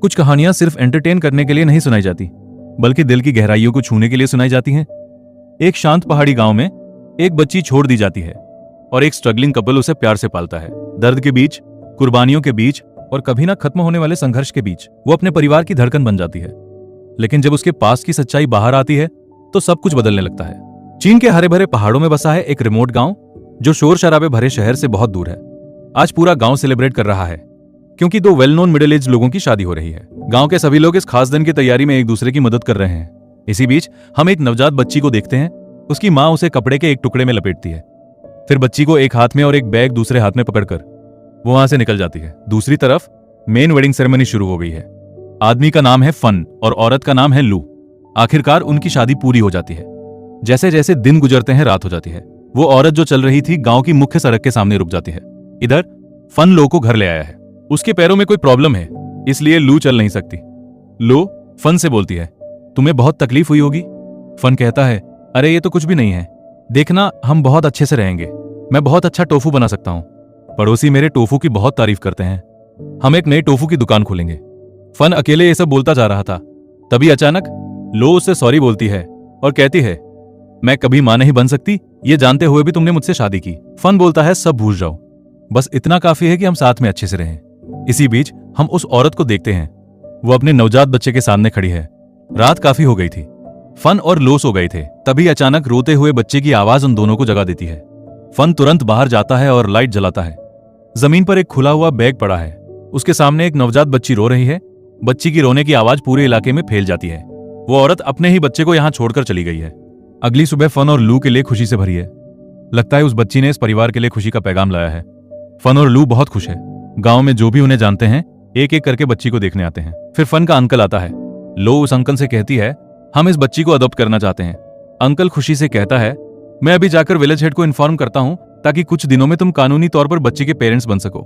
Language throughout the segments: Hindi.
कुछ कहानियां सिर्फ एंटरटेन करने के लिए नहीं सुनाई जाती, बल्कि दिल की गहराइयों को छूने के लिए सुनाई जाती हैं। एक शांत पहाड़ी गांव में एक बच्ची छोड़ दी जाती है और एक स्ट्रगलिंग कपल उसे प्यार से पालता है। दर्द के बीच, कुर्बानियों के बीच और कभी ना खत्म होने वाले संघर्ष के बीच वो अपने परिवार की धड़कन बन जाती है। लेकिन जब उसके पास की सच्चाई बाहर आती है तो सब कुछ बदलने लगता है। चीन के हरे भरे पहाड़ों में बसा है एक रिमोट गांव जो शोर शराबे भरे शहर से बहुत दूर है। आज पूरा गांव सेलिब्रेट कर रहा है क्योंकि दो वेल नोन मिडिल एज लोगों की शादी हो रही है। गांव के सभी लोग इस खास दिन की तैयारी में एक दूसरे की मदद कर रहे हैं। इसी बीच हम एक नवजात बच्ची को देखते हैं। उसकी माँ उसे कपड़े के एक टुकड़े में लपेटती है, फिर बच्ची को एक हाथ में और एक बैग दूसरे हाथ में पकड़कर वो वहां से निकल जाती है। दूसरी तरफ मेन वेडिंग सेरेमनी शुरू हो गई है। आदमी का नाम है फन और औरत का नाम है लू। आखिरकार उनकी शादी पूरी हो जाती है। जैसे जैसे दिन गुजरते हैं रात हो जाती है। वो औरत जो चल रही थी गांव की मुख्य सड़क के सामने रुक जाती है। इधर फन लो को घर ले आया है। उसके पैरों में कोई प्रॉब्लम है, इसलिए लू चल नहीं सकती। लो फन से बोलती है, तुम्हें बहुत तकलीफ हुई होगी। फन कहता है, अरे ये तो कुछ भी नहीं है, देखना हम बहुत अच्छे से रहेंगे। मैं बहुत अच्छा टोफू बना सकता हूँ। पड़ोसी मेरे टोफू की बहुत तारीफ करते हैं। हम एक नई टोफू की दुकान खोलेंगे। फन अकेले ये सब बोलता जा रहा था। तभी अचानक लो उससे सॉरी बोलती है और कहती है, मैं कभी मां नहीं बन सकती, ये जानते हुए भी तुमने मुझसे शादी की। फन बोलता है, सब भूल जाओ, बस इतना काफी है कि हम साथ में अच्छे से रहें। इसी बीच हम उस औरत को देखते हैं। वो अपने नवजात बच्चे के सामने खड़ी है। रात काफी हो गई थी। फन और लो सो गए थे। तभी अचानक रोते हुए बच्चे की आवाज उन दोनों को जगा देती है। फन तुरंत बाहर जाता है और लाइट जलाता है। जमीन पर एक खुला हुआ बैग पड़ा है। उसके सामने एक नवजात बच्ची रो रही है। बच्ची की रोने की आवाज पूरे इलाके में फैल जाती है। वो औरत अपने ही बच्चे को यहां छोड़कर चली गई है। अगली सुबह फन और लू के लिए खुशी से भरी है। लगता है उस बच्ची ने इस परिवार के लिए खुशी का पैगाम लाया है। फन और लू बहुत खुश है। गांव में जो भी उन्हें जानते हैं एक एक करके बच्ची को देखने आते हैं। फिर फन का अंकल आता है। लो उस अंकल से कहती है, हम इस बच्ची को अडॉप्ट करना चाहते हैं। अंकल खुशी से कहता है, मैं अभी जाकर विलेज हेड को इन्फॉर्म करता हूं ताकि कुछ दिनों में तुम कानूनी तौर पर बच्चे के पेरेंट्स बन सको।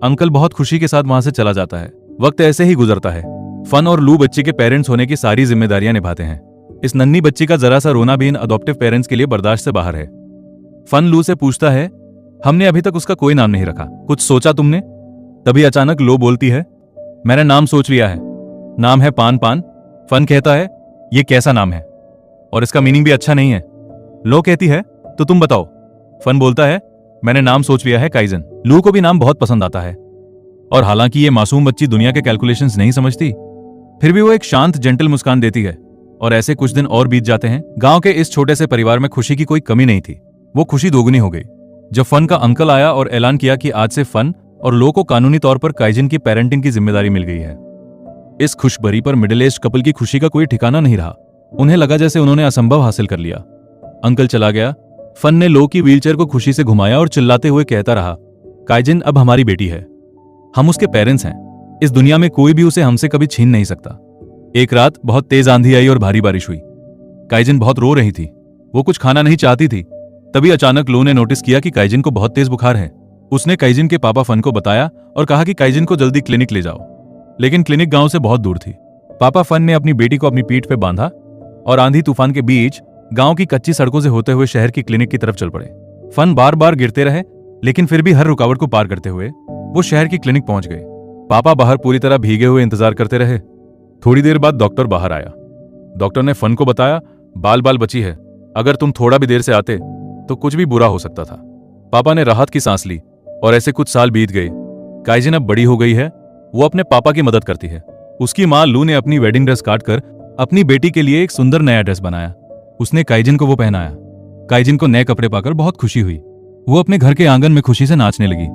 अंकल बहुत खुशी के साथ वहां से चला जाता है। वक्त ऐसे ही गुजरता है। फन और लू बच्चे के पेरेंट्स होने की सारी जिम्मेदारियां निभाते हैं। इस नन्ही बच्ची का जरा सा रोना भी इन अडॉप्टिव पेरेंट्स के लिए बर्दाश्त से बाहर है। फन लू से पूछता है, हमने अभी तक उसका कोई नाम नहीं रखा, कुछ सोचा तुमने? तभी अचानक लो बोलती है, मैंने नाम सोच लिया है, नाम है पान पान। फन कहता है, ये कैसा नाम है और इसका मीनिंग भी अच्छा नहीं है। लो कहती है, तो तुम बताओ। फन बोलता है, मैंने नाम सोच लिया है काइजन। लू को भी नाम बहुत पसंद आता है और हालांकि ये मासूम बच्ची दुनिया के कैलकुलेशंस नहीं समझती, फिर भी वो एक शांत जेंटल मुस्कान देती है। और ऐसे कुछ दिन और बीत जाते हैं। गांव के इस छोटे से परिवार में खुशी की कोई कमी नहीं थी। वो खुशी दोगुनी हो गई जब फन का अंकल आया और ऐलान किया कि आज से फन और लो को कानूनी तौर पर काइजन की पेरेंटिंग की जिम्मेदारी मिल गई है। इस खुशबरी पर मिडिल एज कपल की खुशी का कोई ठिकाना नहीं रहा। उन्हें लगा जैसे उन्होंने असंभव हासिल कर लिया। अंकल चला गया। फन ने लो की व्हीलचेयर को खुशी से घुमाया और चिल्लाते हुए कहता रहा, काइजन अब हमारी बेटी है, हम उसके पेरेंट्स हैं। इस दुनिया में कोई भी उसे हमसे कभी छीन नहीं सकता। एक रात बहुत तेज आंधी आई और भारी बारिश हुई। काइजन बहुत रो रही थी। वो कुछ खाना नहीं चाहती थी। तभी अचानक लो ने नोटिस किया कि काइजन को बहुत तेज बुखार है। उसने काइजन के पापा फन को बताया और कहा कि काइजन को जल्दी क्लिनिक ले जाओ। लेकिन क्लिनिक गांव से बहुत दूर थी। पापा फन ने अपनी बेटी को अपनी पीठ पे बांधा और आंधी तूफान के बीच गांव की कच्ची सड़कों से होते हुए शहर की क्लिनिक की तरफ चल पड़े। फन बार बार गिरते रहे, लेकिन फिर भी हर रुकावट को पार करते हुए वो शहर की क्लिनिक पहुंच गए। पापा बाहर पूरी तरह भीगे हुए इंतजार करते रहे। थोड़ी देर बाद डॉक्टर बाहर आया। डॉक्टर ने फन को बताया, बाल बाल बची है, अगर तुम थोड़ा भी देर से आते तो कुछ भी बुरा हो सकता था। पापा ने राहत की सांस ली और ऐसे कुछ साल बीत गए। काइजन अब बड़ी हो गई है। वो अपने पापा की मदद करती है। उसकी माँ लू ने अपनी वेडिंग ड्रेस काटकर अपनी बेटी के लिए एक सुंदर नया ड्रेस बनाया। उसने काइजन को वो पहनाया। काइजन को नए कपड़े पाकर बहुत खुशी हुई। वो अपने घर के आंगन में खुशी से नाचने लगी।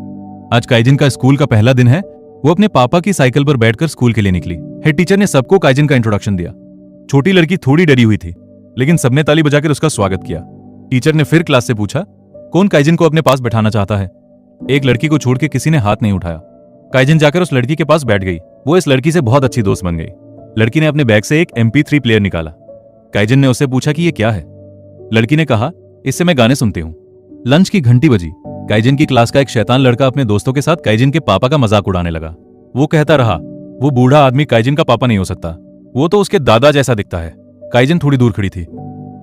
आज काइजन का स्कूल का पहला दिन है। वो अपने पापा की साइकिल पर बैठकर स्कूल के लिए निकली। हेड टीचर ने सबको काइजन का इंट्रोडक्शन दिया। छोटी लड़की थोड़ी डरी हुई थी, लेकिन सबने ताली बजाकर उसका स्वागत किया। टीचर ने फिर क्लास से पूछा, कौन काइजन को अपने पास बैठाना चाहता है? एक लड़की को छोड़ के किसी ने हाथ नहीं उठाया। काइजन जाकर उस लड़की के पास बैठ गई। वो इस लड़की से बहुत अच्छी दोस्त बन गई। लड़की ने अपने बैग से एक MP3 प्लेयर निकाला। काइजन ने उससे पूछा कि ये क्या है? लड़की ने कहा, इससे मैं गाने सुनती हूँ। लंच की घंटी बजी। काइजन की क्लास का एक शैतान लड़का अपने दोस्तों के साथ काइजन के पापा का मजाक उड़ाने लगा। वो कहता रहा, वो बूढ़ा आदमी काइजन का पापा नहीं हो सकता, वो तो उसके दादा जैसा दिखता है। काइजन थोड़ी दूर खड़ी थी।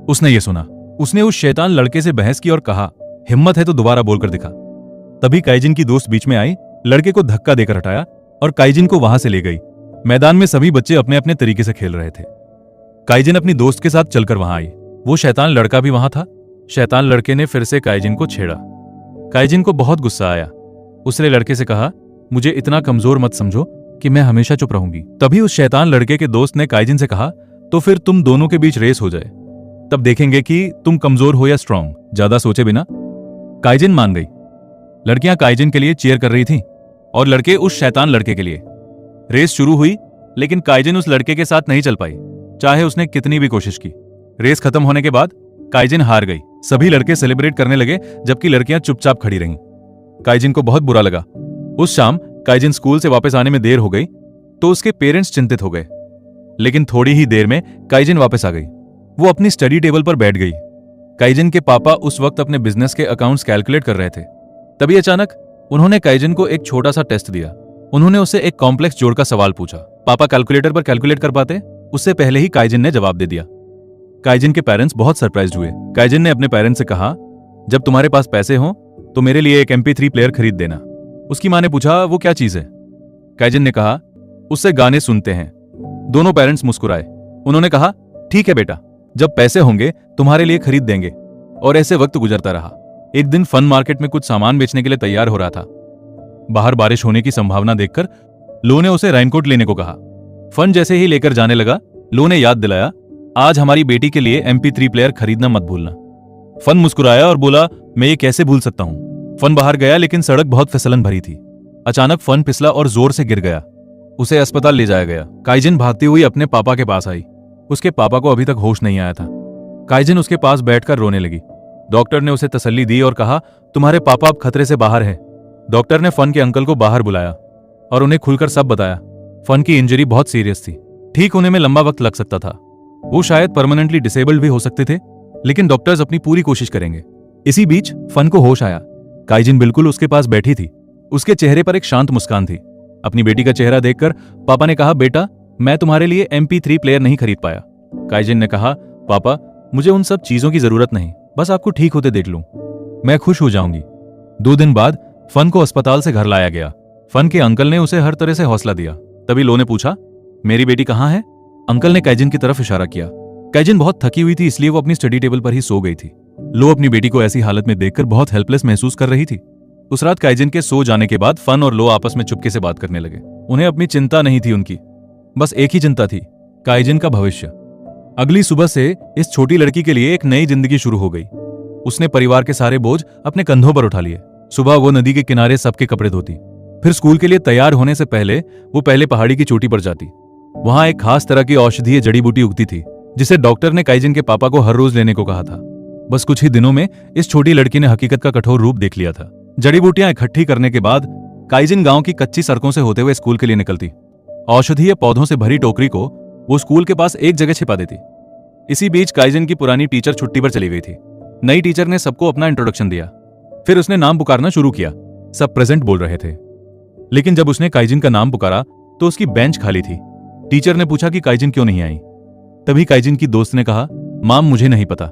उसने ये सुना। उसने उस शैतान लड़के से बहस की और कहा, हिम्मत है तो दोबारा बोलकर दिखा। तभी काइजन की दोस्त बीच में आई, लड़के को धक्का देकर हटाया और काइजन को वहां से ले गई। मैदान में सभी बच्चे अपने अपने तरीके से खेल रहे थे। काइजिन अपनी दोस्त के साथ चलकर वहां आई। वो शैतान लड़का भी वहां था। शैतान लड़के ने फिर से काइजिन को छेड़ा। काइजिन को बहुत गुस्सा आया। उसने लड़के से कहा, मुझे इतना कमजोर मत समझो कि मैं हमेशा चुप रहूंगी। तभी उस शैतान लड़के के दोस्त ने काइजिन से कहा, तो फिर तुम दोनों के बीच रेस हो जाए, तब देखेंगे कि तुम कमजोर हो या स्ट्रांग। ज्यादा सोचे बिना काइजिन मान गई। लड़कियां काइजिन के लिए चीयर कर रही थीं और लड़के उस शैतान लड़के के लिए। रेस शुरू हुई, लेकिन काइजिन उस लड़के के साथ नहीं चल पाई, चाहे उसने कितनी भी कोशिश की। रेस खत्म होने के बाद काइजिन हार गई। सभी लड़के सेलिब्रेट करने लगे, जबकि लड़कियां चुपचाप खड़ी रहीं। काइजिन को बहुत बुरा लगा। उस शाम काइजिन स्कूल से वापस आने में देर हो गई तो उसके पेरेंट्स चिंतित हो गए, लेकिन थोड़ी ही देर में काइजिन वापस आ गई। वो अपनी स्टडी टेबल पर बैठ गई। काइजिन के पापा उस वक्त अपने बिजनेस के अकाउंट्स कैलकुलेट कर रहे थे। तभी अचानक उन्होंने काइजिन को एक छोटा सा टेस्ट दिया। उन्होंने उससे एक कॉम्प्लेक्स जोड़ का सवाल पूछा। पापा कैलकुलेटर पर कैलकुलेट कर पाते, उससे पहले ही काइजिन ने जवाब दे दिया। काइजिन के पेरेंट्स बहुत सरप्राइज्ड हुए। काइजिन ने अपने पेरेंट्स से कहा, जब तुम्हारे पास पैसे हो तो मेरे लिए एक MP3 प्लेयर खरीद देना। उसकी मां ने पूछा, वो क्या चीज है? काइजिन ने कहा, उससे गाने सुनते हैं। दोनों पेरेंट्स मुस्कुराए। उन्होंने कहा, ठीक है बेटा, जब पैसे होंगे तुम्हारे लिए खरीद देंगे। और ऐसे वक्त गुजरता रहा। एक दिन फन मार्केट में कुछ सामान बेचने के लिए तैयार हो रहा था। बाहर बारिश होने की संभावना देखकर लो ने उसे रेनकोट लेने को कहा। फन जैसे ही लेकर जाने लगा, लो ने याद दिलाया, आज हमारी बेटी के लिए MP3 प्लेयर खरीदना मत भूलना। फन मुस्कुराया और बोला, मैं ये कैसे भूल सकता हूं। फन बाहर गया, लेकिन सड़क बहुत फिसलन भरी थी। अचानक फन फिसला और जोर से गिर गया। उसे अस्पताल ले जाया गया। काइजिन भागती हुई अपने पापा के पास आई। उसके पापा को अभी तक होश नहीं आया था। काइजिन उसके पास बैठकर रोने लगी। डॉक्टर ने उसे तसल्ली दी और कहा, तुम्हारे पापा अब खतरे से बाहर हैं। डॉक्टर ने फन के अंकल को बाहर बुलाया और उन्हें खुलकर सब बताया। फन की इंजरी बहुत सीरियस थी। ठीक होने में लंबा वक्त लग सकता था। वो शायद परमानेंटली डिसेबल्ड भी हो सकते थे, लेकिन डॉक्टर्स अपनी पूरी कोशिश करेंगे। इसी बीच फन को होश आया। काइजिन बिल्कुल उसके पास बैठी थी। उसके चेहरे पर एक शांत मुस्कान थी। अपनी बेटी का चेहरा देखकर पापा ने कहा, बेटा, मैं तुम्हारे लिए MP3 प्लेयर नहीं खरीद पाया। काइजिन ने कहा, पापा, मुझे उन सब चीजों की जरूरत नहीं, बस आपको ठीक होते देख लूं, मैं खुश हो जाऊंगी। 2 दिन बाद फन को अस्पताल से घर लाया गया। फन के अंकल ने उसे हर तरह से हौसला दिया। तभी लो ने पूछा, मेरी बेटी कहाँ है? अंकल ने काइजिन की तरफ इशारा किया। काइजिन बहुत थकी हुई थी, इसलिए वो अपनी स्टडी टेबल पर ही सो गई थी। लो अपनी बेटी को ऐसी हालत में देखकर बहुत हेल्पलेस महसूस कर रही थी। उस रात काइजिन के सो जाने के बाद फन और लो आपस में चुपके से बात करने लगे। उन्हें अपनी चिंता नहीं थी उनकी, बस एक ही चिंता थी, काइजिन का भविष्य। अगली सुबह से इस छोटी लड़की के लिए एक नई जिंदगी शुरू हो गई। उसने परिवार के सारे बोझ अपने कंधों पर उठा लिए। सुबह वो नदी के किनारे सबके कपड़े धोती, फिर स्कूल के लिए तैयार होने से पहले वो पहले पहाड़ी की चोटी पर जाती। वहां एक खास तरह की औषधीय जड़ी बूटी उगती थी, जिसे डॉक्टर ने काइजिन के पापा को हर रोज लेने को कहा था। बस कुछ ही दिनों में इस छोटी लड़की ने हकीकत का कठोर रूप देख लिया था। जड़ी बूटियां इकट्ठी करने के बाद काइजिन गांव की कच्ची सड़कों से होते हुए स्कूल के लिए निकलती। औषधीय पौधों से भरी टोकरी को वो स्कूल के पास एक जगह छिपा देती। इसी बीच काइजिन की पुरानी टीचर छुट्टी पर चली गई थी। नई टीचर ने सबको अपना इंट्रोडक्शन दिया। फिर उसने नाम पुकारना शुरू किया। सब प्रेजेंट बोल रहे थे, लेकिन जब उसने काइजिन का नाम पुकारा तो उसकी बेंच खाली थी। टीचर ने पूछा कि काइजिन क्यों नहीं आई। तभी काइजिन की दोस्त ने कहा, माम, मुझे नहीं पता।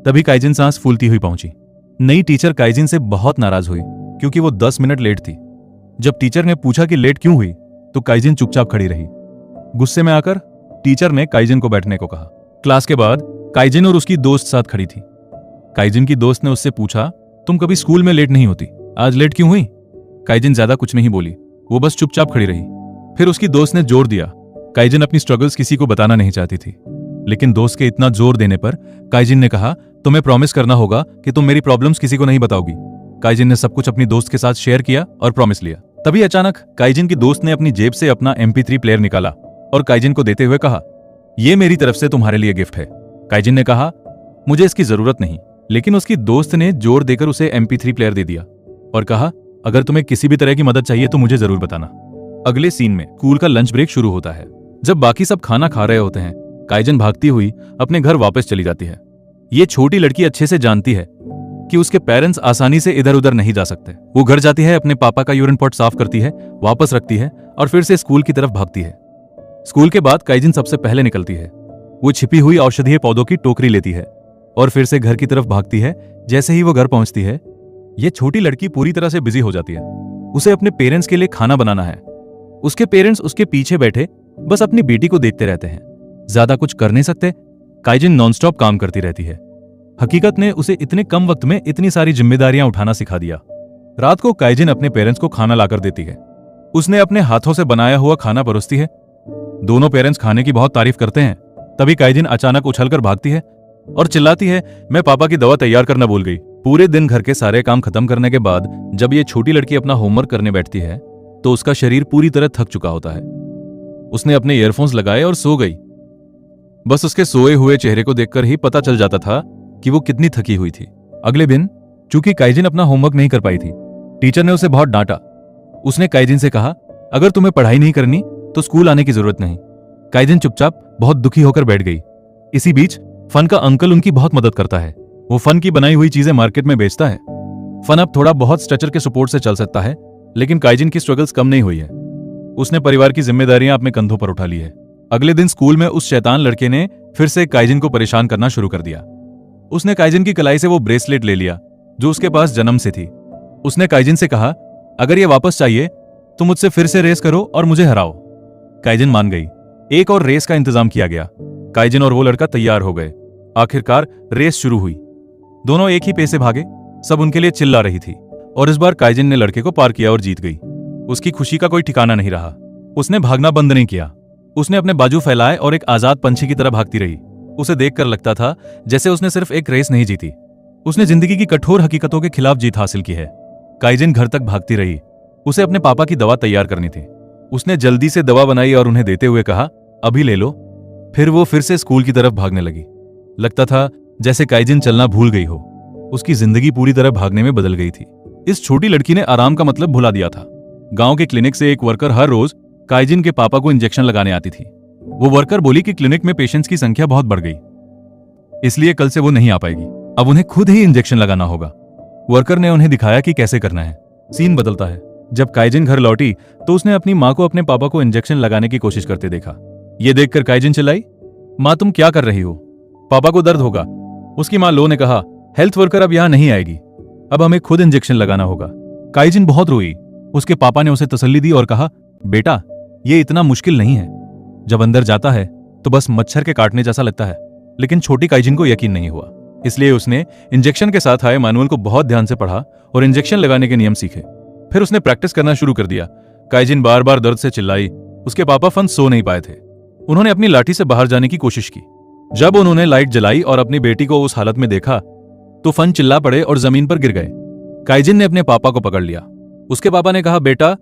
तभी काइजिन सांस फूलती हुई पहुंची। नई टीचर काइजिन से बहुत नाराज हुई, क्योंकि वो 10 मिनट लेट थी। जब टीचर ने पूछा कि लेट क्यों हुई, तो काइजिन चुपचाप खड़ी रही। गुस्से में आकर टीचर ने काइजिन को बैठने को कहा। क्लास के बाद काइजिन और उसकी दोस्त साथ खड़ी थी। काइजिन की दोस्त ने उससे पूछा, तुम कभी स्कूल में लेट नहीं होती, आज लेट क्यों हुई? काइजिन ज्यादा कुछ नहीं बोली, वो बस चुपचाप खड़ी रही। फिर उसकी दोस्त ने जोर दिया। काइजिन अपनी स्ट्रगल्स किसी को बताना नहीं चाहती थी, लेकिन दोस्त के इतना जोर देने पर काइजिन ने कहा, तुम्हें प्रॉमिस करना होगा कि तुम मेरी प्रॉब्लम्स किसी को नहीं बताओगी। काइजिन ने सब कुछ अपनी दोस्त के साथ शेयर किया और प्रॉमिस लिया। तभी अचानक काइजिन की दोस्त ने अपनी जेब से अपना MP3 प्लेयर निकाला और काइजिन को देते हुए कहा, ये मेरी तरफ से तुम्हारे लिए गिफ्ट है। काइजिन ने कहा, मुझे इसकी जरूरत नहीं, लेकिन उसकी दोस्त ने जोर देकर उसे MP3 प्लेयर दे दिया और कहा, अगर तुम्हें किसी भी तरह की मदद चाहिए तो मुझे जरूर बताना। अगले सीन में स्कूल का लंच ब्रेक शुरू होता है। जब बाकी सब खाना खा रहे होते हैं, काइजिन भागती हुई अपने घर वापस चली जाती है। ये छोटी लड़की अच्छे से जानती है कि उसके पेरेंट्स आसानी से इधर उधर नहीं जा सकते। वो घर जाती है, अपने पापा का यूरिन पॉट साफ करती है, वापस रखती है और फिर से स्कूल की तरफ भागती है। स्कूल के बाद काइजिन सबसे पहले निकलती है। वो छिपी हुई औषधीय पौधों की टोकरी लेती है और फिर से घर की तरफ भागती है। जैसे ही वो घर पहुंचती है, ये छोटी लड़की पूरी तरह से बिजी हो जाती है। उसे अपने पेरेंट्स के लिए खाना बनाना है। उसके पेरेंट्स उसके पीछे बैठे बस अपनी बेटी को देखते रहते हैं, ज्यादा कुछ कर नहीं सकते। काइजिन नॉनस्टॉप काम करती रहती है। हकीकत ने उसे इतने कम वक्त में इतनी सारी जिम्मेदारियां उठाना सिखा दिया। रात को काइजिन अपने पेरेंट्स को खाना लाकर देती है। उसने अपने हाथों से बनाया हुआ खाना परोसती है। दोनों पेरेंट्स खाने की बहुत तारीफ करते हैं। तभी काइजिन अचानक उछलकर भागती है और चिल्लाती है, मैं पापा की दवा तैयार करना भूल गई। पूरे दिन घर के सारे काम खत्म करने के बाद जब ये छोटी लड़की अपना होमवर्क करने बैठती है तो उसका शरीर पूरी तरह थक चुका होता है। उसने अपने ईयरफोन्स लगाए और सो गई। बस उसके सोए हुए चेहरे को देखकर ही पता चल जाता था कि वो कितनी थकी हुई थी। अगले दिन चूंकि काइजिन अपना होमवर्क नहीं कर पाई थी, टीचर ने उसे बहुत डांटा। उसने काइजिन से कहा, अगर तुम्हें पढ़ाई नहीं करनी तो स्कूल आने की जरूरत नहीं। काइजिन चुपचाप बहुत दुखी होकर बैठ गई। इसी बीच फन का अंकल उनकी बहुत मदद करता है। वो फन की बनाई हुई चीजें मार्केट में बेचता है। फन अब थोड़ा बहुत स्ट्रेचर के सपोर्ट से चल सकता है, लेकिन काइजिन की स्ट्रगल्स कम नहीं हुई है। उसने परिवार की जिम्मेदारियां अपने कंधों पर उठा ली है। अगले दिन स्कूल में उस शैतान लड़के ने फिर से काइजिन को परेशान करना शुरू कर दिया। उसने काइजिन की कलाई से वो ब्रेसलेट ले लिया जो उसके पास जन्म से थी। उसने काइजिन से कहा, अगर ये वापस चाहिए तो मुझसे फिर से रेस करो और मुझे हराओ। काइजिन मान गई। एक और रेस का इंतजाम किया गया। काइजिन और वो लड़का तैयार हो गए। आखिरकार रेस शुरू हुई। दोनों एक ही पेस से भागे। सब उनके लिए चिल्ला रही थी और इस बार काइजिन ने लड़के को पार किया और जीत गई। उसकी खुशी का कोई ठिकाना नहीं रहा। उसने भागना बंद नहीं किया। उसने अपने बाजू फैलाए और एक आजाद पंछी की तरह भागती रही। उसे देखकर लगता था जैसे उसने सिर्फ एक रेस नहीं जीती, उसने जिंदगी की कठोर हकीकतों के खिलाफ जीत हासिल की है। काइजिन घर तक भागती रही। उसे अपने पापा की दवा तैयार करनी थी। उसने जल्दी से दवा बनाई और उन्हें देते हुए कहा, अभी ले लो। फिर वो फिर से स्कूल की तरफ भागने लगी। लगता था जैसे काइजिन चलना भूल गई हो। उसकी जिंदगी पूरी तरह भागने में बदल गई थी। इस छोटी लड़की ने आराम का मतलब भुला दिया था। गांव के क्लिनिक से एक वर्कर हर रोज काइजिन के पापा को इंजेक्शन लगाने आती थी। वो वर्कर बोली कि क्लिनिक में पेशेंट्स की संख्या बहुत बढ़ गई, इसलिए कल से वो नहीं आ पाएगी। अब उन्हें खुद ही इंजेक्शन लगाना होगा। वर्कर ने उन्हें दिखाया कि कैसे करना है। सीन बदलता है। जब काइजिन घर लौटी तो उसने अपनी माँ को अपने पापा को इंजेक्शन लगाने की कोशिश करते देखा। ये देखकर काइजिन चिल्लाई, माँ तुम क्या कर रही हो? पापा को दर्द होगा। उसकी माँ लो ने कहा, हेल्थ वर्कर अब यहाँ नहीं आएगी, अब हमें खुद इंजेक्शन लगाना होगा। काइजिन बहुत रोई। उसके पापा ने उसे तसल्ली दी और कहा, बेटा ये इतना मुश्किल नहीं है। जब अंदर जाता है तो बस मच्छर के काटने जैसा लगता है। लेकिन छोटी काइजिन को यकीन नहीं हुआ, इसलिए उसने इंजेक्शन के साथ आए मैनुअल को बहुत ध्यान से पढ़ा और इंजेक्शन लगाने के नियम सीखे। फिर उसने प्रैक्टिस करना शुरू कर दिया। काइजिन बार बार दर्द से चिल्लाई। उसके पापा फन सो नहीं पाए थे। उन्होंने अपनी लाठी से बाहर जाने की कोशिश की। जब उन्होंने लाइट जलाई और अपनी बेटी को उस हालत में देखा तो फन चिल्ला पड़े और जमीन पर गिर गए। काइजिन ने अपने पापा को पकड़ लिया। उसके पापा ने कहा, बेटा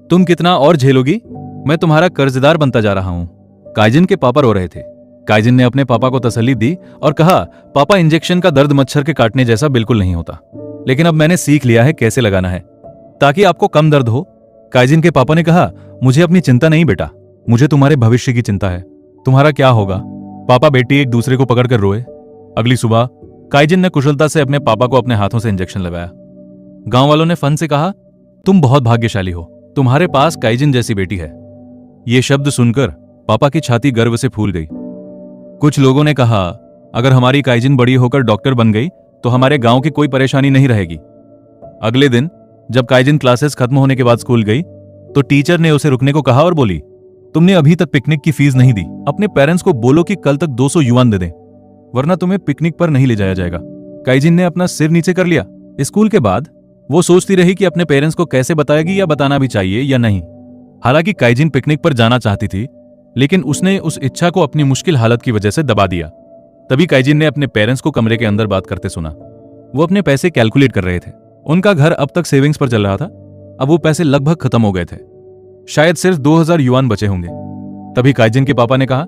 तुम कितना और झेलोगी? मैं तुम्हारा कर्जदार बनता जा रहा हूं। काइजिन के पापा रो रहे थे। काइजिन ने अपने पापा को तसल्ली दी और कहा, पापा इंजेक्शन का दर्द मच्छर के काटने जैसा बिल्कुल नहीं होता, लेकिन अब मैंने सीख लिया है कैसे लगाना है ताकि आपको कम दर्द हो। काइजिन के पापा ने कहा, मुझे अपनी चिंता नहीं बेटा, मुझे तुम्हारे भविष्य की चिंता है। तुम्हारा क्या होगा? पापा बेटी एक दूसरे को पकड़कर रोए। अगली सुबह काइजिन ने कुशलता से अपने पापा को अपने हाथों से इंजेक्शन लगाया। गांव वालों ने फन से कहा, तुम बहुत भाग्यशाली हो, तुम्हारे पास काइजिन जैसी बेटी है। ये शब्द सुनकर पापा की छाती गर्व से फूल गई। कुछ लोगों ने कहा, अगर हमारी काइजिन बड़ी होकर डॉक्टर बन गई तो हमारे गांव की कोई परेशानी नहीं रहेगी। अगले दिन जब काइजिन क्लासेस खत्म होने के बाद स्कूल गई तो टीचर ने उसे रुकने को कहा और बोली, तुमने अभी तक पिकनिक की फीस नहीं दी। अपने पेरेंट्स को बोलो कि कल तक 200 युआन दे दें, वरना तुम्हें पिकनिक पर नहीं ले जाया जाएगा। काइजिन ने अपना सिर नीचे कर लिया। स्कूल के बाद वो सोचती रही कि अपने पेरेंट्स को कैसे बताएगी या बताना भी चाहिए या नहीं। हालांकि काइजिन पिकनिक पर जाना चाहती थी, लेकिन उसने उस इच्छा को अपनी मुश्किल हालत की वजह से दबा दिया। तभी काइजिन ने अपने पेरेंट्स को कमरे के अंदर बात करते सुना। वो अपने पैसे कैलकुलेट कर रहे थे। उनका घर अब तक सेविंग्स पर चल रहा था। अब वो पैसे लगभग खत्म हो गए थे। शायद सिर्फ 2000 युआन बचे होंगे। तभी काइजिन के पापा ने कहा,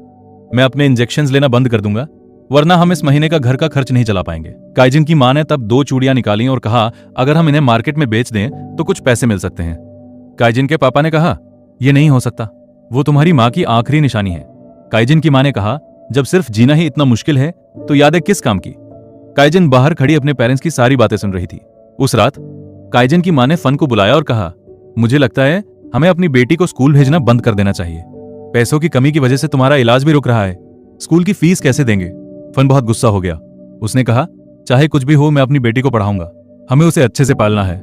मैं अपने इंजेक्शंस लेना बंद कर दूंगा, वरना हम इस महीने का घर का खर्च नहीं चला पाएंगे। काइजिन की मां ने तब 2 चूड़ियां निकाली और कहा, अगर हम इन्हें मार्केट में बेच दें तो कुछ पैसे मिल सकते हैं। काइजिन के पापा ने कहा, यह नहीं हो सकता, वो तुम्हारी मां की आखिरी निशानी है। काइजिन की मां ने कहा, जब सिर्फ जीना ही इतना मुश्किल है तो यादें किस काम की? काइजिन बाहर खड़ी अपने पेरेंट्स की सारी बातें सुन रही थी। उस रात काइजिन की मां ने फन को बुलाया और कहा, मुझे लगता है हमें अपनी बेटी को स्कूल भेजना बंद कर देना चाहिए। पैसों की कमी की वजह से तुम्हारा इलाज भी रुक रहा है। स्कूल की फीस कैसे देंगे? फन बहुत गुस्सा हो गया। उसने कहा, चाहे कुछ भी हो, मैं अपनी बेटी को पढ़ाऊंगा। हमें उसे अच्छे से पालना है।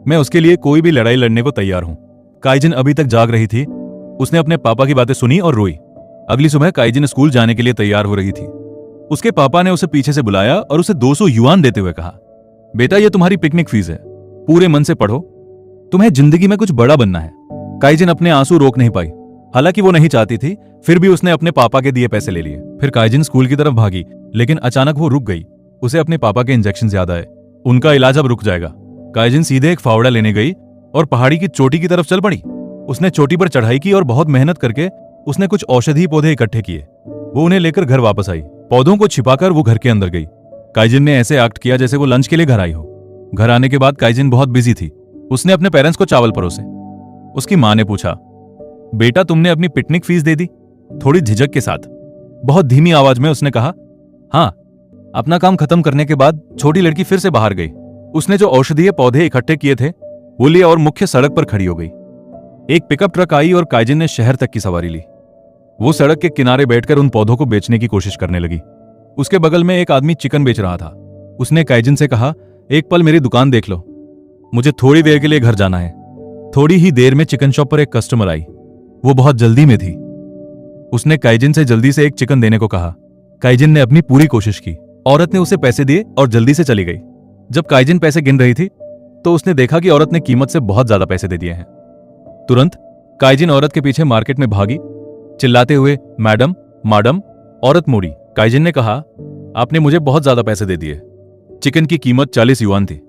मैं उसके लिए कोई भी लड़ाई लड़ने को तैयार हूं। काइजिन अभी तक जाग रही थी उसने अपने पापा की बातें सुनी और रोई। अगली सुबह काइजिन स्कूल जाने के लिए तैयार हो रही थी। उसके पापा ने उसे पीछे से बुलाया और उसे 200 युआन देते हुए कहा, बेटा ये तुम्हारी पिकनिक फीस है, पूरे मन से पढ़ो, तुम्हें जिंदगी में कुछ बड़ा बनना है। काइजिन अपने आंसू रोक नहीं पाई। हालांकि वो नहीं चाहती थी, फिर भी उसने अपने पापा के दिए पैसे ले लिए। फिर काइजिन स्कूल की तरफ भागी, लेकिन अचानक वो रुक गई। उसे अपने पापा के इंजेक्शन याद आए। उनका इलाज अब रुक जाएगा। काइजिन सीधे एक फावड़ा लेने गई और पहाड़ी की चोटी की तरफ चल पड़ी। उसने चोटी पर चढ़ाई की और बहुत मेहनत करके उसने कुछ औषधि पौधे इकट्ठे किए। वो उन्हें लेकर घर वापस आई। पौधों को छिपाकर वो घर के अंदर गई। काइजिन ने ऐसे एक्ट किया जैसे वो लंच के लिए घर आई हो। घर आने के बाद काइजिन बहुत बिजी थी। उसने अपने पेरेंट्स को चावल परोसे। उसकी मां ने पूछा, बेटा तुमने अपनी पिकनिक फीस दे दी? थोड़ी झिझक के साथ बहुत धीमी आवाज में उसने कहा, हाँ। अपना काम खत्म करने के बाद छोटी लड़की फिर से बाहर गई। उसने जो औषधीय पौधे इकट्ठे किए थे वो लिए और मुख्य सड़क पर खड़ी हो गई। एक पिकअप ट्रक आई और काइजिन ने शहर तक की सवारी ली। वो सड़क के किनारे बैठकर उन पौधों को बेचने की कोशिश करने लगी। उसके बगल में एक आदमी चिकन बेच रहा था। उसने काइजिन से कहा, एक पल मेरी दुकान देख लो, मुझे थोड़ी देर के लिए घर जाना है। थोड़ी ही देर में चिकन शॉप पर एक कस्टमर आई। वो बहुत जल्दी में थी। उसने काइजिन से जल्दी से एक चिकन देने को कहा। काइजिन ने अपनी पूरी कोशिश की। औरत ने उसे पैसे दिए और जल्दी से चली गई। जब काइजिन पैसे गिन रही थी तो उसने देखा कि औरत ने कीमत से बहुत ज्यादा पैसे दे दिए हैं। तुरंत काइजिन औरत के पीछे मार्केट में भागी, चिल्लाते हुए, मैडम मैडम। औरत मुड़ी। काइजिन ने कहा, आपने मुझे बहुत ज्यादा पैसे दे दिए। चिकन की कीमत 40 युआन थी।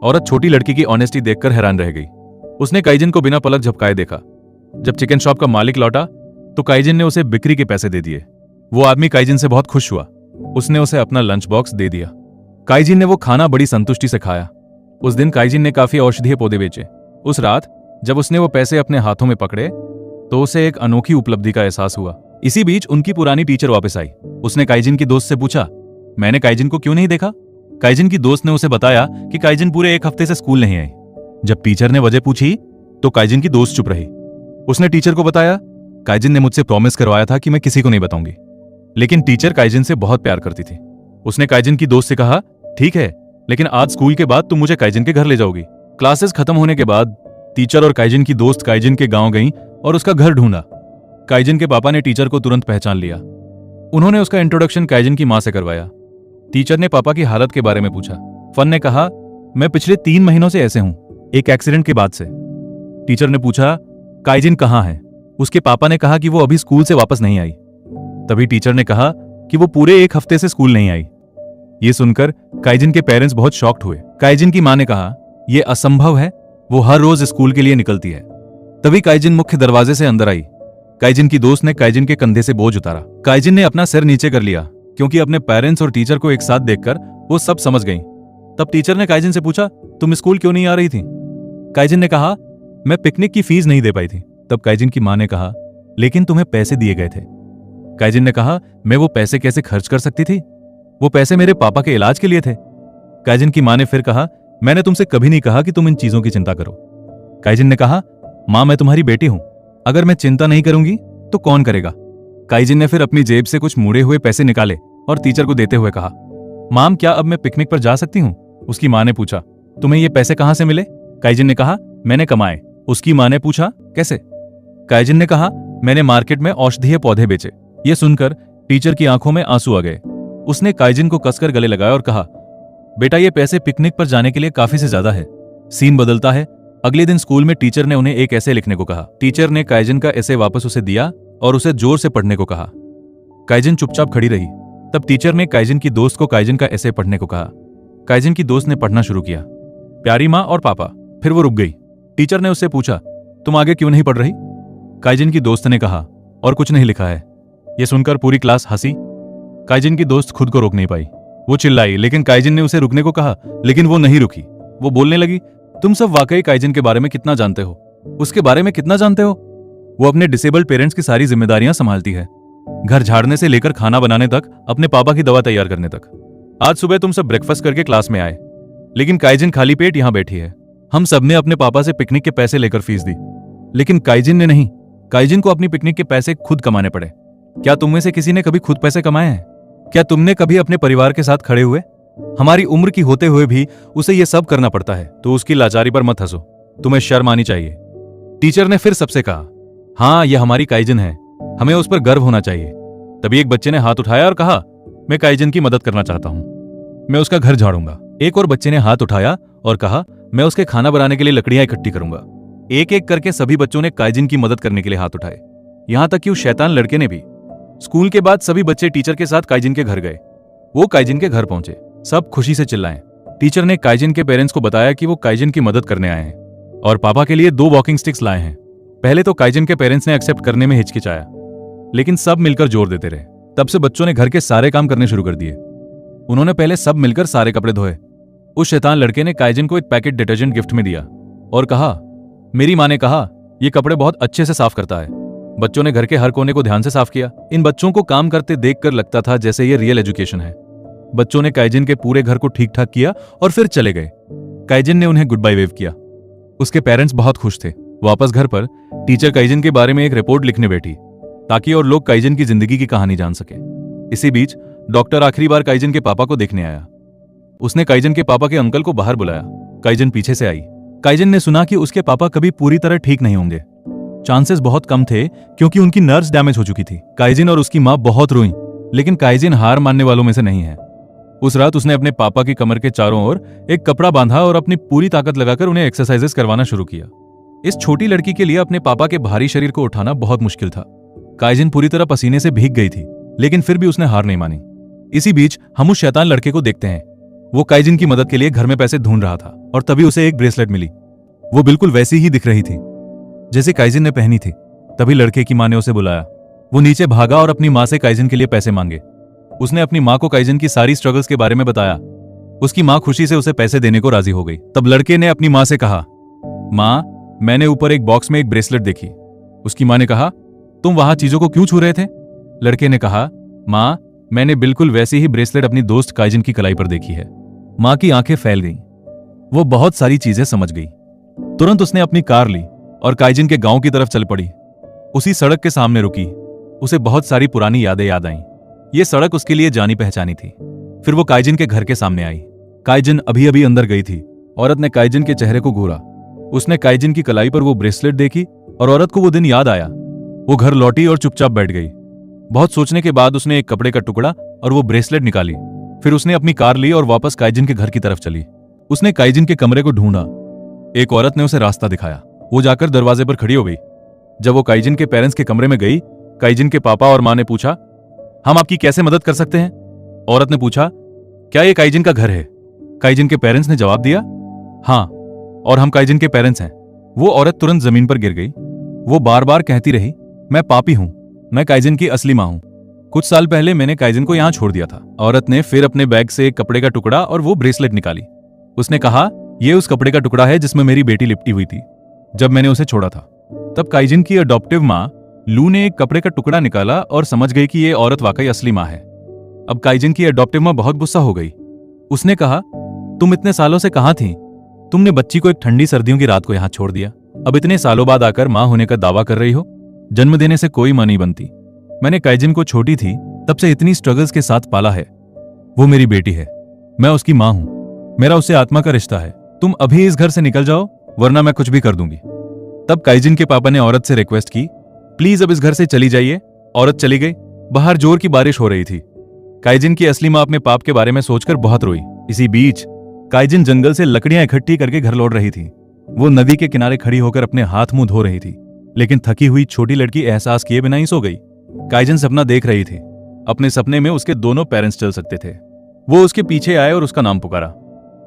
औरत छोटी लड़की की ऑनेस्टी देखकर हैरान रह गई। उसने काइजिन को बिना पलक झपकाए देखा। जब चिकन शॉप का मालिक लौटा तो काइजिन ने उसे बिक्री के पैसे दे दिए। वो आदमी काइजिन से बहुत खुश हुआ। उसने उसे अपना लंच बॉक्स दे दिया। काइजिन ने वो खाना बड़ी संतुष्टि से खाया। उस दिन काइजिन ने काफी औषधीय पौधे बेचे। उस रात जब उसने वो पैसे अपने हाथों में पकड़े तो उसे एक अनोखी उपलब्धि का एहसास हुआ। इसी बीच उनकी पुरानी टीचर वापस आई। उसने काइजिन की दोस्त से पूछा, मैंने काइजिन को क्यों नहीं देखा? काइजिन की दोस्त ने उसे बताया कि काइजिन पूरे एक हफ्ते से स्कूल नहीं आई। जब टीचर ने वजह पूछी तो काइजिन की दोस्त चुप रही। उसने टीचर को बताया, काइजिन ने मुझसे प्रॉमिस करवाया था कि मैं किसी को नहीं बताऊंगी। लेकिन टीचर काइजिन से बहुत प्यार करती थी। उसने काइजिन की दोस्त से कहा, ठीक है, लेकिन आज स्कूल के बाद तुम मुझे काइजिन के घर ले जाओगी। क्लासेस खत्म होने के बाद टीचर और काइजिन की दोस्त काइजिन के गांव गईं और उसका घर ढूंढा। काइजिन के पापा ने टीचर को तुरंत पहचान लिया। उन्होंने उसका इंट्रोडक्शन काइजिन की मां से करवाया। टीचर ने पापा की हालत के बारे में पूछा। फन ने कहा, मैं पिछले 3 महीनों से ऐसे हूं, एक एक्सीडेंट के बाद से। टीचर ने पूछा, काइजिन कहां है? उसके पापा ने कहा कि वो अभी स्कूल से वापस नहीं आई। तभी टीचर ने कहा कि वो पूरे एक हफ्ते से स्कूल नहीं आई। ये सुनकर काइजिन के पेरेंट्स बहुत शॉक्ड हुए। काइजिन की मां ने कहा, यह असंभव है, वो हर रोज स्कूल के लिए निकलती है। तभी काइजिन मुख्य दरवाजे से अंदर आई। काइजिन की दोस्त ने काइजिन के कंधे से बोझ उतारा। काइजिन ने अपना सिर नीचे कर लिया क्योंकि अपने पेरेंट्स और टीचर को एक साथ देखकर वो सब समझ गईं। तब टीचर ने काइजिन से पूछा, तुम स्कूल क्यों नहीं आ रही थी? काइजिन ने कहा, मैं पिकनिक की फीस नहीं दे पाई थी। तब काइजिन की मां ने कहा, लेकिन तुम्हें पैसे दिए गए थे। काइजिन ने कहा, मैं वो पैसे कैसे खर्च कर सकती थी? वो पैसे मेरे पापा के इलाज के लिए थे। काइजिन की मां ने फिर कहा, मैंने तुमसे कभी नहीं कहा कि तुम इन चीजों की चिंता करो। काइजिन ने कहा, मां मैं तुम्हारी बेटी हूं, अगर मैं चिंता नहीं करूंगी तो कौन करेगा? काइजिन ने फिर अपनी जेब से कुछ मुड़े हुए पैसे निकाले और टीचर को देते हुए कहा, माम क्या अब मैं पिकनिक पर जा सकती हूं? उसकी मां ने पूछा, तुम्हें ये पैसे कहां से मिले? काइजिन ने कहा, मैंने कमाए। उसकी मां ने पूछा, कैसे? काइजिन ने कहा, मैंने मार्केट में औषधीय पौधे बेचे। ये सुनकर टीचर की आंखों में आंसू आ गए। उसने काइजिन को कसकर गले लगाया और कहा, बेटा ये पैसे पिकनिक पर जाने के लिए काफी से ज्यादा है। सीन बदलता है। अगले दिन स्कूल में टीचर ने उन्हें एक ऐसे लिखने को कहा। टीचर ने काइजिन का ऐसे वापस उसे दिया और उसे जोर से पढ़ने को कहा। काइजिन चुपचाप खड़ी रही। तब टीचर ने काइजिन की दोस्त को काइजिन का ऐसे पढ़ने को कहा। काइजिन की दोस्त ने पढ़ना शुरू किया, प्यारी माँ और पापा। फिर वो रुक गई। टीचर ने उससे पूछा, तुम आगे क्यों नहीं पढ़ रही? काइजिन की दोस्त ने कहा, और कुछ नहीं लिखा है। यह सुनकर पूरी क्लास हंसी। काइजिन की दोस्त खुद को रोक नहीं पाई। वो चिल्लाई, लेकिन काइजिन ने उसे रुकने को कहा, लेकिन वो नहीं रुकी। वो बोलने लगी, तुम सब वाकई काइजिन के बारे में कितना जानते हो? उसके बारे में कितना जानते हो? वो अपने डिसेबल्ड पेरेंट्स की सारी जिम्मेदारियां संभालती है, घर झाड़ने से लेकर खाना बनाने तक, अपने पापा की दवा तैयार करने तक। आज सुबह तुम सब ब्रेकफास्ट करके क्लास में आए, लेकिन काइजिन खाली पेट यहां बैठी है। हम सबने अपने पापा से पिकनिक के पैसे लेकर फीस दी, लेकिन काइजिन ने नहीं। काइजिन को अपनी पिकनिक के पैसे खुद कमाने पड़े। क्या तुम में से किसी ने कभी खुद पैसे कमाए हैं? क्या तुमने कभी अपने परिवार के साथ खड़े हुए? हमारी उम्र की होते हुए भी उसे यह सब करना पड़ता है, तो उसकी लाचारी पर मत हंसो, तुम्हें शर्म आनी चाहिए। टीचर ने फिर सबसे कहा, हाँ, ये हमारी काइजन है, हमें उस पर गर्व होना चाहिए। तभी एक बच्चे ने हाथ उठाया और कहा, मैं काइजन की मदद करना चाहता हूँ, मैं उसका घर झाड़ूंगा। एक और बच्चे ने हाथ उठाया और कहा, मैं उसके खाना बनाने के लिए लकड़ियां इकट्ठी करूंगा। एक एक करके सभी बच्चों ने काइजन की मदद करने के लिए हाथ उठाए, यहां तक कि उस शैतान लड़के ने भी। स्कूल के बाद सभी बच्चे टीचर के साथ काइजन के घर गए। वो काइजन के घर पहुंचे, सब खुशी से चिल्लाए। टीचर ने काइजन के पेरेंट्स को बताया कि वो काइजन की मदद करने आए हैं और पापा के लिए 2 वॉकिंग स्टिक्स लाए हैं। पहले तो काइजन के पेरेंट्स ने एक्सेप्ट करने में हिचकिचाया, लेकिन सब मिलकर जोर देते रहे। तब से बच्चों ने घर के सारे काम करने शुरू कर दिए। उन्होंने पहले सब मिलकर सारे कपड़े धोए। उस शैतान लड़के ने काइजन को एक पैकेट डिटर्जेंट गिफ्ट में दिया और कहा, मेरी माँ ने कहा ये कपड़े बहुत अच्छे से साफ करता है। बच्चों ने घर के हर कोने को ध्यान से साफ किया। इन बच्चों को काम करते देखकर लगता था जैसे ये रियल एजुकेशन है। बच्चों ने काइजन के पूरे घर को ठीक ठाक किया और फिर चले गए। काइजन ने उन्हें गुड बाय वेव किया। उसके पेरेंट्स बहुत खुश थे। वापस घर पर टीचर काइजन के बारे में एक रिपोर्ट लिखने बैठी ताकि और लोग काइजन की जिंदगी की कहानी जान सके। इसी बीच डॉक्टर आखिरी बार काइजन के पापा को देखने आया। उसने काइजन के पापा के अंकल को बाहर बुलाया। काइजन पीछे से आई। काइजन ने सुना कि उसके पापा कभी पूरी तरह ठीक नहीं होंगे। चांसेस बहुत कम थे क्योंकि उनकी नर्व्स डैमेज हो चुकी थी। काइजन और उसकी मां बहुत रोईं, लेकिन काइजन हार मानने वालों में से नहीं है। उस रात उसने अपने पापा की कमर के चारों ओर एक कपड़ा बांधा और अपनी पूरी ताकत लगाकर उन्हें एक्सरसाइजेस करवाना शुरू किया। इस छोटी लड़की के लिए अपने पापा के भारी शरीर को उठाना बहुत मुश्किल था। काइजन पूरी तरह पसीने से भीग गई थी, लेकिन फिर भी उसने हार नहीं मानी। इसी बीच हम उस शैतान लड़के को देखते हैं। वो काइजन की मदद के लिए घर में पैसे ढूंढ रहा था और तभी उसे एक ब्रेसलेट मिली। वो बिल्कुल वैसी ही दिख रही थी जैसे काइजन ने पहनी थी। तभी लड़के की मां ने उसे बुलाया। वो नीचे भागा और अपनी मां से काइजन के लिए पैसे मांगे। उसने अपनी मां को काइजन की सारी स्ट्रगल्स के बारे में बताया। उसकी मां खुशी से उसे पैसे देने को राजी हो गई। तब लड़के ने अपनी मां से कहा, मां, मैंने ऊपर एक बॉक्स में एक ब्रेसलेट देखी। उसकी मां ने कहा, तुम वहां चीजों को क्यों छू रहे थे? लड़के ने कहा, मां, मैंने बिल्कुल वैसी ही ब्रेसलेट अपनी दोस्त काइजन की कलाई पर देखी है। मां की आंखें फैल गईं। वो बहुत सारी चीजें समझ गई। तुरंत उसने अपनी कार ली और काइजन के गांव की तरफ चल पड़ी। उसी सड़क के सामने रुकी। उसे बहुत सारी पुरानी यादें याद आईं। ये सड़क उसके लिए जानी पहचानी थी। फिर वो काइजन के घर के सामने आई। काइजन अभी अभी अंदर गई थी। औरत ने काइजन के चेहरे को घूरा। उसने काइजन की कलाई पर वो ब्रेसलेट देखी और औरत को वो दिन याद आया। वो घर लौटी और चुपचाप बैठ गई। बहुत सोचने के बाद उसने एक कपड़े का टुकड़ा और वो ब्रेसलेट निकाली। फिर उसने अपनी कार ली और वापस काइजन के घर की तरफ चली। उसने काइजन के कमरे को ढूंढा। एक औरत ने उसे रास्ता दिखाया। वो जाकर दरवाजे पर खड़ी हो गई। जब वो काइजन के पेरेंट्स के कमरे में गई, काइजन के पापा और मां ने पूछा, हम आपकी कैसे मदद कर सकते हैं? औरत ने पूछा, क्या ये काइजन का घर है? काइजन के पेरेंट्स ने जवाब दिया, हाँ, और हम काइजन के पेरेंट्स हैं। वो औरत तुरंत जमीन पर गिर गई। वो बार बार कहती रही, मैं पापी हूं, मैं काइजन की असली मां हूं। कुछ साल पहले मैंने काइजन को यहां छोड़ दिया था। औरत ने फिर अपने बैग से एक कपड़े का टुकड़ा और वो ब्रेसलेट निकाली। उसने कहा, यह उस कपड़े का टुकड़ा है जिसमें मेरी बेटी लिपटी हुई थी जब मैंने उसे छोड़ा था। तब काइजन की अडॉप्टिव मां लू ने एक कपड़े का टुकड़ा निकाला और समझ गई कि ये औरत वाकई असली मां है। अब काइजन की अडॉप्टिव मां बहुत गुस्सा हो गई। उसने कहा, तुम इतने सालों से कहां थी? तुमने बच्ची को एक ठंडी सर्दियों की रात को यहां छोड़ दिया। अब इतने सालों बाद आकर मां होने का दावा कर रही हो? जन्म देने से कोई मां नहीं बनती। मैंने काइजन को छोटी थी तब से इतनी स्ट्रगल्स के साथ पाला है। वो मेरी बेटी है, मैं उसकी मां हूं। मेरा उससे आत्मा का रिश्ता है। तुम अभी इस घर से निकल जाओ, वरना मैं कुछ भी कर दूंगी। तब काइजन के पापा ने औरत से रिक्वेस्ट की, प्लीज अब इस घर से चली जाइए। औरत चली गई। बाहर जोर की बारिश हो रही थी। काइजन की असली मां अपने पाप के बारे में सोचकर बहुत रोई। इसी बीच काइजन जंगल से लकड़ियां इकट्ठी करके घर लौट रही थी। वो नदी के किनारे खड़ी होकर अपने हाथ मुंह धो रही थी, लेकिन थकी हुई छोटी लड़की एहसास किए बिना ही सो गई। काइजन सपना देख रही थी। अपने सपने में उसके दोनों पेरेंट्स चल सकते थे। वो उसके पीछे आए और उसका नाम पुकारा।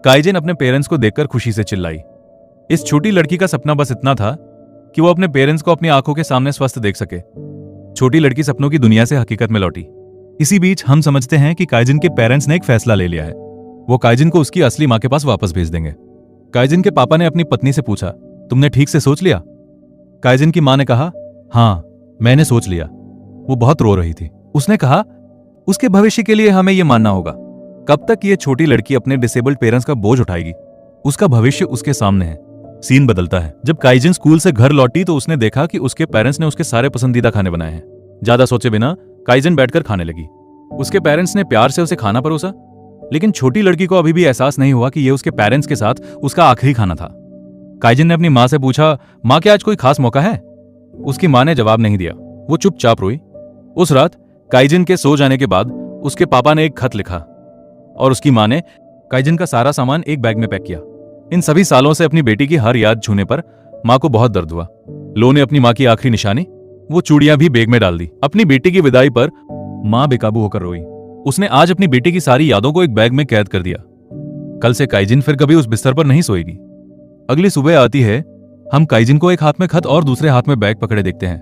काइजन अपने पेरेंट्स को देखकर खुशी से चिल्लाई। इस छोटी लड़की का सपना बस इतना था कि वो अपने पेरेंट्स को अपनी आंखों के सामने स्वस्थ देख सके। छोटी लड़की सपनों की दुनिया से हकीकत में लौटी। इसी बीच हम समझते हैं कि काइजन के पेरेंट्स ने एक फैसला ले लिया है। वो काइजन को उसकी असली मां के पास वापस भेज देंगे। काइजन के पापा ने अपनी पत्नी से पूछा, तुमने ठीक से सोच लिया? काइजन की मां ने कहा, हाँ, मैंने सोच लिया। वो बहुत रो रही थी। उसने कहा, उसके भविष्य के लिए हमें यह मानना होगा। कब तक ये छोटी लड़की अपने डिसेबल्ड पेरेंट्स का बोझ उठाएगी? उसका भविष्य उसके सामने है। सीन बदलता है। जब काइजन स्कूल से घर लौटी तो उसने देखा कि उसके पेरेंट्स ने उसके सारे पसंदीदा खाने बनाए हैं। ज्यादा सोचे बिना काइजन बैठकर खाने लगी। उसके पेरेंट्स ने प्यार से उसे खाना परोसा, लेकिन छोटी लड़की को अभी भी एहसास नहीं हुआ कि यह उसके पेरेंट्स के साथ उसका आखिरी खाना था। काइजन ने अपनी मां से पूछा, मां, क्या आज कोई खास मौका है? उसकी माँ ने जवाब नहीं दिया, वो चुपचाप रोई। उस रात काइजिन के सो जाने के बाद उसके पापा ने एक खत लिखा और उसकी माँ ने काइजिन का सारा सामान एक बैग में पैक किया। इन सभी सालों से अपनी बेटी की हर याद छूने पर माँ को बहुत दर्द हुआ। लो ने अपनी माँ की आखिरी निशानी, वो चूड़ियां भी बैग में डाल दी। अपनी बेटी की विदाई पर माँ बेकाबू होकर रोई। उसने आज अपनी बेटी की सारी यादों को एक बैग में कैद कर दिया। कल से काइजिन फिर कभी उस बिस्तर पर नहीं सोएगी। अगली सुबह आती है, हम काइजिन को एक हाथ में खत और दूसरे हाथ में बैग पकड़े देखते हैं।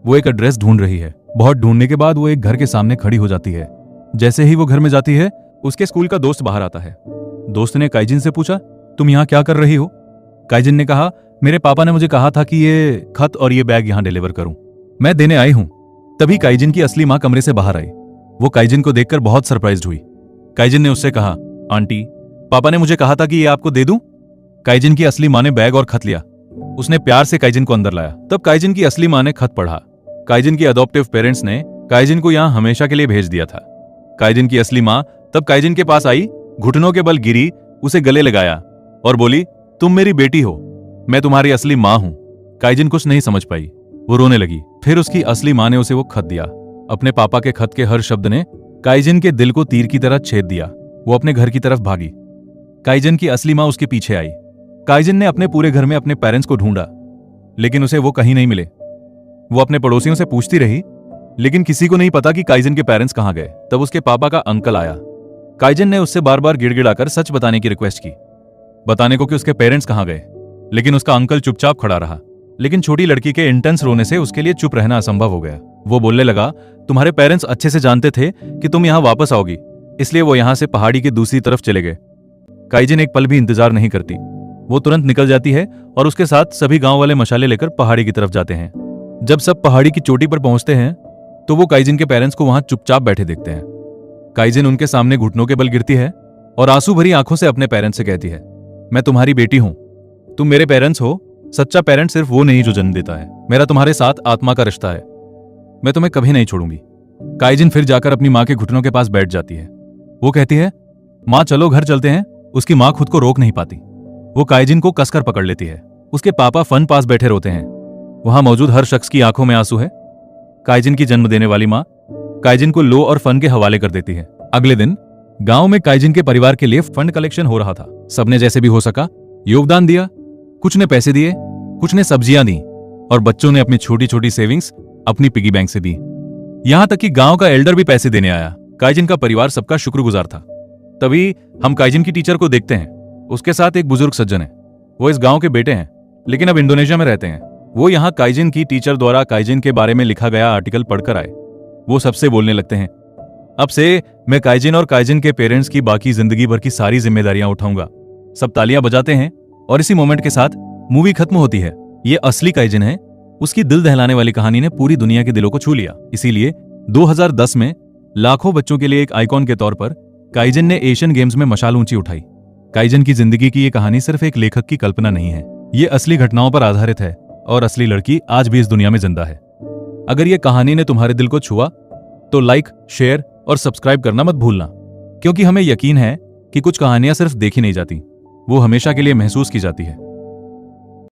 वो एक एड्रेस ढूंढ रही है। बहुत ढूंढने के बाद वो एक घर के सामने खड़ी हो जाती है। जैसे ही वो घर में जाती है, उसके स्कूल का दोस्त बाहर आता है। दोस्त ने काइजिन से पूछा, तुम यहाँ क्या कर रही हो? काइजिन ने कहा, मेरे पापा ने मुझे कहा था कि ये खत और ये बैग यहाँ डिलीवर करूं, मैं देने आई हूं। तभी काइजिन की असली माँ कमरे से बाहर आई। वो काइजिन को देखकर बहुत सरप्राइज्ड हुई। काइजिन ने उससे कहा, आंटी, पापा ने मुझे कहा था कि ये आपको दे दूं। काइजिन की असली माँ ने बैग और खत लिया। उसने प्यार से काइजिन को अंदर लाया। तब काइजिन की असली माँ ने खत पढ़ा। काइजिन की अडॉप्टिव पेरेंट्स ने काइजिन को यहाँ हमेशा के लिए भेज दिया था। काइजिन की असली माँ तब काइजिन के पास आई, घुटनों के बल गिरी, उसे गले लगाया और बोली, तुम मेरी बेटी हो, मैं तुम्हारी असली माँ हूं। काइजिन कुछ नहीं समझ पाई, वो रोने लगी। फिर उसकी असली माँ ने उसे वो खत दिया। अपने पापा के खत के हर शब्द ने काइजिन के दिल को तीर की तरह छेद दिया। वो अपने घर की तरफ भागी। काइजिन की असली माँ उसके पीछे आई। काइजिन ने अपने पूरे घर में अपने पेरेंट्स को ढूंढा, लेकिन उसे वो कहीं नहीं मिले। वो अपने पड़ोसियों से पूछती रही, लेकिन किसी को नहीं पता कि काइजिन के पेरेंट्स कहां गए। तब उसके पापा का अंकल आया। काइजिन ने उससे बार बार गिड़गिड़ाकर सच बताने की रिक्वेस्ट की, बताने को कि उसके पेरेंट्स कहां गए, लेकिन उसका अंकल चुपचाप खड़ा रहा। लेकिन छोटी लड़की के इंटेंस रोने से उसके लिए चुप रहना असंभव हो गया। वो बोलने लगा, तुम्हारे पेरेंट्स अच्छे से जानते थे कि तुम यहां वापस आओगी, इसलिए वो यहां से पहाड़ी की दूसरी तरफ चले गए। काइजिन एक पल भी इंतजार नहीं करती, वो तुरंत निकल जाती है और उसके साथ सभी गांव वाले मशाले लेकर पहाड़ी की तरफ जाते हैं। जब सब पहाड़ी की चोटी पर पहुंचते हैं तो वो काइजिन के पेरेंट्स को वहां चुपचाप बैठे देखते हैं। काइजिन उनके सामने घुटनों के बल गिरती है और आंसू भरी आंखों से अपने पेरेंट्स से कहती है, मैं तुम्हारी बेटी हूं, तुम मेरे पेरेंट्स हो। सच्चा पेरेंट सिर्फ वो नहीं जो जन्म देता है, मेरा तुम्हारे साथ आत्मा का रिश्ता है, मैं तुम्हें कभी नहीं छोड़ूंगी। काइजिन फिर जाकर अपनी माँ के घुटनों के पास बैठ जाती है। वो कहती है, माँ चलो घर चलते हैं। उसकी माँ खुद को रोक नहीं पाती, वो काइजिन को कसकर पकड़ लेती है। उसके पापा फन पास बैठे रोते हैं। वहां मौजूद हर शख्स की आंखों में आंसू है। काइजिन की जन्म देने वाली माँ काइजिन को लो और फन के हवाले कर देती है। अगले दिन गांव में काइजिन के परिवार के लिए फंड कलेक्शन हो रहा था। सबने जैसे भी हो सका योगदान दिया। कुछ ने पैसे दिए, कुछ ने सब्जियां दी और बच्चों ने अपनी छोटी छोटी सेविंग्स अपनी पिगी बैंक से दी। यहां तक कि गांव का एल्डर भी पैसे देने आया। काइजिन का परिवार सबका शुक्रगुजार था। तभी हम काइजिन की टीचर को देखते हैं। उसके साथ एक बुजुर्ग सज्जन है। वो इस गांव के बेटे हैं, लेकिन अब इंडोनेशिया में रहते हैं। वो यहाँ काइजिन की टीचर द्वारा काइजिन के बारे में लिखा गया आर्टिकल पढ़कर आए। वो सबसे बोलने लगते हैं, अब से मैं काइजिन और काइजिन के पेरेंट्स की बाकी जिंदगी भर की सारी जिम्मेदारियां उठाऊंगा। सब तालियां बजाते हैं और इसी मोमेंट के साथ मूवी खत्म होती है। ये असली काइजिन है। उसकी दिल दहलाने वाली कहानी ने पूरी दुनिया के दिलों को छू लिया। इसीलिए 2010 में लाखों बच्चों के लिए एक आइकॉन के तौर पर काइजिन ने एशियन गेम्स में मशाल ऊंची उठाई। काइजिन की जिंदगी की ये कहानी सिर्फ एक लेखक की कल्पना नहीं है, ये असली घटनाओं पर आधारित है और असली लड़की आज भी इस दुनिया में जिंदा है। अगर ये कहानी ने तुम्हारे दिल को छुआ तो लाइक, शेयर और सब्सक्राइब करना मत भूलना, क्योंकि हमें यकीन है कि कुछ कहानियां सिर्फ देखी नहीं जाती, वो हमेशा के लिए महसूस की जाती है।